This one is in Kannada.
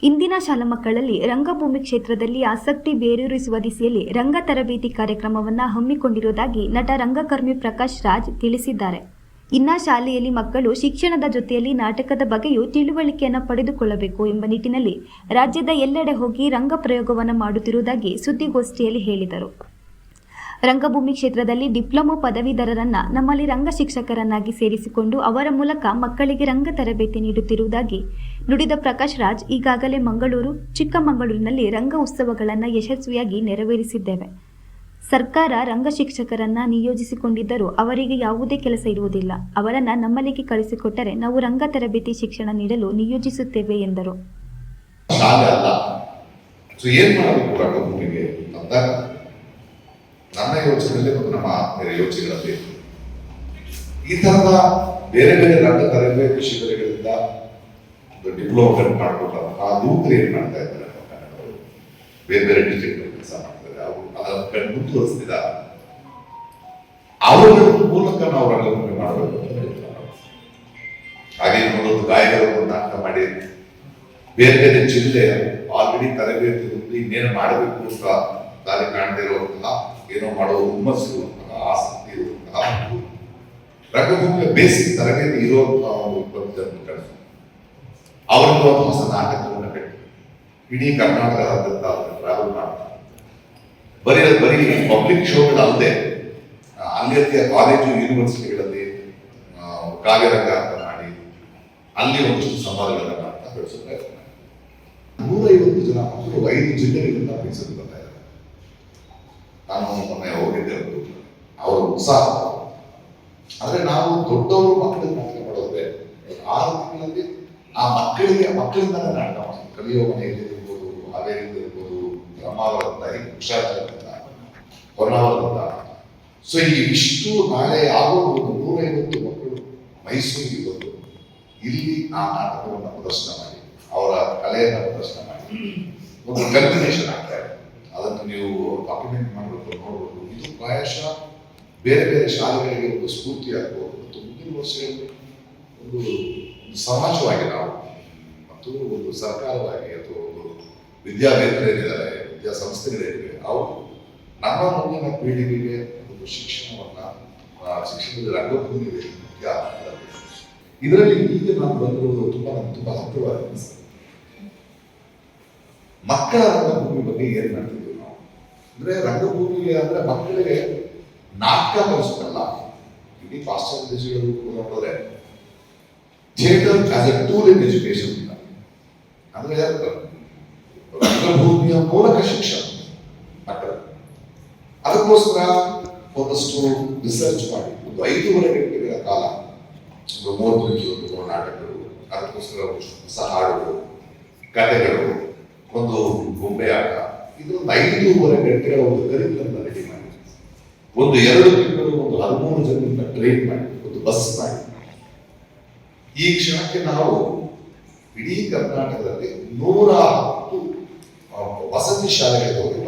ಇಂದಿನ ಶಾಲಾ ಮಕ್ಕಳಲ್ಲಿ ರಂಗಭೂಮಿ ಕ್ಷೇತ್ರದಲ್ಲಿ ಆಸಕ್ತಿ ಬೇರೂರಿಸುವ ದಿಸೆಯಲ್ಲಿ ರಂಗ ತರಬೇತಿ ಕಾರ್ಯಕ್ರಮವನ್ನು ಹಮ್ಮಿಕೊಂಡಿರುವುದಾಗಿ ನಟ ರಂಗಕರ್ಮಿ ಪ್ರಕಾಶ್ ರಾಜ್ ತಿಳಿಸಿದ್ದಾರೆ. ಇನ್ನು ಶಾಲೆಯಲ್ಲಿ ಮಕ್ಕಳು ಶಿಕ್ಷಣದ ಜೊತೆಯಲ್ಲಿ ನಾಟಕದ ಬಗ್ಗೆಯೂ ತಿಳುವಳಿಕೆಯನ್ನು ಪಡೆದುಕೊಳ್ಳಬೇಕು ಎಂಬ ನಿಟ್ಟಿನಲ್ಲಿ ರಾಜ್ಯದ ಎಲ್ಲೆಡೆ ಹೋಗಿ ರಂಗ ಪ್ರಯೋಗವನ್ನು ಮಾಡುತ್ತಿರುವುದಾಗಿ ಸುದ್ದಿಗೋಷ್ಠಿಯಲ್ಲಿ ಹೇಳಿದರು. ರಂಗಭೂಮಿ ಕ್ಷೇತ್ರದಲ್ಲಿ ಡಿಪ್ಲೊಮಾ ಪದವೀಧರರನ್ನ ನಮ್ಮಲ್ಲಿ ರಂಗ ಶಿಕ್ಷಕರನ್ನಾಗಿ ಸೇರಿಸಿಕೊಂಡು ಅವರ ಮೂಲಕ ಮಕ್ಕಳಿಗೆ ರಂಗ ತರಬೇತಿ ನೀಡುತ್ತಿರುವುದಾಗಿ ನುಡಿದ ಪ್ರಕಾಶ್ ರಾಜ್, ಈಗಾಗಲೇ ಮಂಗಳೂರು, ಚಿಕ್ಕಮಗಳೂರಿನಲ್ಲಿ ರಂಗ ಉತ್ಸವಗಳನ್ನು ಯಶಸ್ವಿಯಾಗಿ ನೆರವೇರಿಸಿದ್ದೇವೆ. ಸರ್ಕಾರ ರಂಗ ಶಿಕ್ಷಕರನ್ನ ನಿಯೋಜಿಸಿಕೊಂಡಿದ್ದರೂ ಅವರಿಗೆ ಯಾವುದೇ ಕೆಲಸ ಇರುವುದಿಲ್ಲ. ಅವರನ್ನ ನಮ್ಮಲ್ಲಿಗೆ ಕಳಿಸಿಕೊಟ್ಟರೆ ನಾವು ರಂಗ ತರಬೇತಿ ಶಿಕ್ಷಣ ನೀಡಲು ನಿಯೋಜಿಸುತ್ತೇವೆ ಎಂದರು. ನನ್ನ ಯೋಚನೆಯಲ್ಲಿ ಮತ್ತು ನಮ್ಮ ಆತ್ಮೀಯರ ಯೋಚನೆಗಳಲ್ಲಿ ಈ ತರದ ಬೇರೆ ಬೇರೆ ರಂಗ ತರಬೇತಿ ಶಿಬಿರಗಳಿಂದ ಡಿಪ್ಲೊಮಾ ಮಾಡಿಕೊಂಡಂತಹ ಯುವಕರು ಏನ್ ಮಾಡ್ತಾ ಇದ್ದಾರೆ, ಬೇರೆ ಬೇರೆ ಡಿಸ್ಟ್ರಿಕ್ಟ್ ಕೆಲಸ ಮಾಡ್ತಾರೆ, ಅವರು ಅದನ್ನು ಮುಂದುವರಿಸ್ತಿದ್ದಾರೆ. ಅವರ ಮೂಲಕ ನಾವು ರಂಗಭೂಮಿ ಮಾಡಬೇಕು ಅಂತ ಹೇಳ್ತಾರೆ. ಹಾಗೆ ಒಂದೊಂದು ಗಾಯಕರನ್ನು ನಾಟಕ ಮಾಡಿ ಬೇರೆ ಬೇರೆ ಜಿಲ್ಲೆ ಆಲ್ರೆಡಿ ತರಬೇತಿ ಹೊಂದಿ ಇನ್ನೇನು ಮಾಡಬೇಕು ಅಂತ ದಾರಿ ಕಾಣದೇ ಇರುವಂತಹ, ಏನೋ ಮಾಡುವ ಹುಮ್ಮಸ್ಸು ಇರುವಂತಹ, ಆಸಕ್ತಿ ಇರುವಂತಹ, ರಂಗಭೂಮಿಯ ಬೇಸಿಕ್ ತರಬೇತಿ ಇರುವಂತಹ ಒಂದು 20 ಜನ ಕೆಲಸ ಅವರಿಂದ ಒಂದು ಹೊಸ ನಾಟಕವನ್ನು ಕಟ್ಟಿ ಇಡೀ ಕರ್ನಾಟಕದಾದ್ಯಂತ ಟ್ರಾವೆಲ್ ಮಾಡ್ತಾರೆ. ಬರೀ ಪಬ್ಲಿಕ್ ಶೋಗಳಲ್ಲದೆ ಅಲ್ಲಿಯ ಕಾಲೇಜು ಯೂನಿವರ್ಸಿಟಿಗಳಲ್ಲಿ ಕಾವ್ಯರಂಗ ಅಂತ ಮಾಡಿ ಅಲ್ಲಿ ಒಂದಷ್ಟು ಸಂವಾದಗಳನ್ನು ಮಾಡ್ತಾ ಬೆಳೆಸೋ ಪ್ರಯತ್ನ. 150 ಜನ ಮಕ್ಕಳು 5 ಜಿಲ್ಲೆಗಳಿಂದ ಮೈಸೂರಿಗೆ ಬರ್ತಾ ಇದ್ದಾರೆ. ನಾನು ಮೊನ್ನೆ ಹೋಗಿದ್ದೆ, ಅವರ ಉತ್ಸಾಹ. ಆದ್ರೆ ನಾವು ದೊಡ್ಡವರು ಮಕ್ಕಳಿಗೆ ನಾಟಕ ಮಾಡೋದ್ರೆ 6 ತಿಂಗಳಲ್ಲಿ ಆ ಮಕ್ಕಳಿಂದ ನಾಟಕ ಮಾಡ್ತೀವಿ. ಕಲಿಯೋ ಮನೆಯಲ್ಲಿ ಇರ್ಬೋದು, ಹಾವೇರಿಯಿಂದ ಇರ್ಬೋದು, ಬ್ರಹ್ಮಾವರದಿಂದ, ಹುಷಾರಿಂದ, ಹೊನ್ನಾವರದಿಂದ. ಸೊ ಇಷ್ಟು ನಾಳೆ ಆಗೋ ಒಂದು 150 ಮಕ್ಕಳು ಮೈಸೂರಿಗೆ ಬಂದು ಇಲ್ಲಿ ಆ ನಾಟಕವನ್ನು ಪ್ರದರ್ಶನ ಮಾಡಿ, ಅವರ ಕಲೆಯನ್ನು ಪ್ರದರ್ಶನ ಮಾಡಿ ಒಂದು ಕಲ್ಟಿನೇಷನ್ ಆಗ್ತಾ ಇದೆ. ಅದನ್ನು ನೀವು ಡಾಕ್ಯುಮೆಂಟ್ ಮಾಡಬೇಕು, ನೋಡಬೇಕು. ಇದು ಪ್ರಾಯಶಃ ಬೇರೆ ಬೇರೆ ಶಾಲೆಗಳಿಗೆ ಒಂದು ಸ್ಫೂರ್ತಿ ಆಗ್ಬೋದು. ಮತ್ತು ಮುಂದಿನ ವರ್ಷಗಳಲ್ಲಿ ಒಂದು ಸಮಾಜವಾಗಿ ನಾವು ಮತ್ತು ಒಂದು ಸರ್ಕಾರವಾಗಿ ಅಥವಾ ಒಂದು ವಿದ್ಯಾವೇತ್ತರೇನಿದ್ದಾರೆ, ವಿದ್ಯಾಸಂಸ್ಥೆಗಳಿವೆ, ಅವರು ನಮ್ಮ ಮುಂದಿನ ಪೀಳಿಗೆಗೆ ಒಂದು ಶಿಕ್ಷಣದಲ್ಲಿ ರಂಗಭೂಮಿ ಮುಖ್ಯ. ಇದರಲ್ಲಿ ಈಗ ನಾನು ಬಂದಿರುವುದು ತುಂಬಾ ಹತ್ತಿರವಾಗಿ ಅನಿಸ್ತದೆ. ಮಕ್ಕಳ ರಂಗಭೂಮಿ ಬಗ್ಗೆ ಏನ್ ಮಾಡ್ತಿದ್ವಿ ನಾವು ಅಂದ್ರೆ, ರಂಗಭೂಮಿಗೆ ಅಂದ್ರೆ ಮಕ್ಕಳಿಗೆ ನಾಟಕ ಕಲಿಸೋದಲ್ಲ. ಇಡೀ ಪಾಶ್ಚಾತ್ಯ ದೇಶಗಳು ನೋಡಿದ್ರೆ theatre as A tool in education ಅಂದ್ರೆ ರಂಗಭೂಮಿಯ ಮೂಲಕ ಶಿಕ್ಷಣ ಮಕ್ಕಳು. ಅದಕ್ಕೋಸ್ಕರ ಒಂದಷ್ಟು ರಿಸರ್ಚ್ ಮಾಡಿ ಒಂದು 5.5 ಗಂಟೆಗಳ ಕಾಲ ಒಂದು 30 ನಿಮಿಷ ನಾಟಕಗಳು, ಅದಕ್ಕೋಸ್ಕರ ಹೊಸ ಹಾಡುಗಳು, ಕಥೆಗಳು, ಒಂದು ಗೊಂಬೆ ಆಟ, ಇದೊಂದು 5.5 ಗಂಟೆಗಳ ಒಂದು ಕರಿಕ್ಯುಲಮ್ ರೆಡಿ ಮಾಡಿ, ಒಂದು 2 ತಿಂಗಳು ಒಂದು 13 ಜನರಿಂದ ಟ್ರೈನ್ ಮಾಡಿ, ಒಂದು ಬಸ್ ಮಾಡಿ. ಈ ಕ್ಷಣಕ್ಕೆ ನಾವು ಇಡೀ ಕರ್ನಾಟಕದಲ್ಲಿ 110 ವಸತಿ ಶಾಲೆಗಳಿಗೆ ಹೋಗಿ